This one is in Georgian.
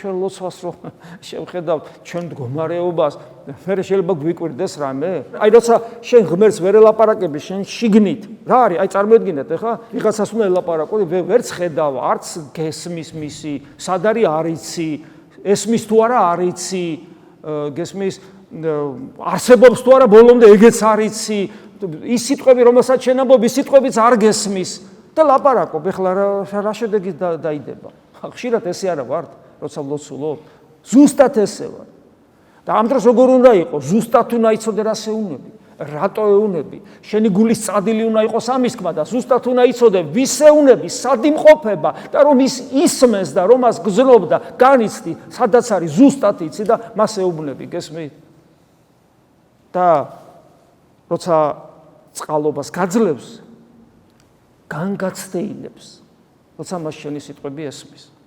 ჩვენ ლოცვას რომ შევხედავთ ჩვენ მდგომარეობას, მე შეიძლება გვიკვირდეს რამე? აი როცა შენ ღმერთს ვერ ელაპარაკები, შენ შიგნით, რა არის? აი წარმოედგინეთ, ეხლა ვიღაცას უნდა ელაპარაკო, ვერც ხედავ, არც გესმის მისი, სად არის არ იცი, ესმის თუ არა არ იცი, გესმის არსებობს თუ არა ბოლომდე ეგეც არ იცი, ის სიტყვები რომელსაც შენ ამბობ, ის სიტყვებიც არ გესმის და ლაპარაკობ, ეხლა რა შედეგი დაიდება? ხშირად ესე არა ვართ, როცა ვლოცულობ, ზუსტად ესე ვარ. და ამ დროს როგორ უნდა იყოს? ზუსტად უნდა იცოდე რა შეუნები, რატო ეუნები, შენი გულის წადილი უნდა იყოს ამისკმა და ზუსტად უნდა იცოდე ვის ეუნები, სად იმყოფება და რომ ის ისმეს და რომ მას გზნობ და განიცდი, სადაც არის ზუსტად იცი და მას ეუბნები, გესმით? და როცა წყალობას გაძლევს, განგაცდეილებს, როცა მას შენი სიტყვები ესმის.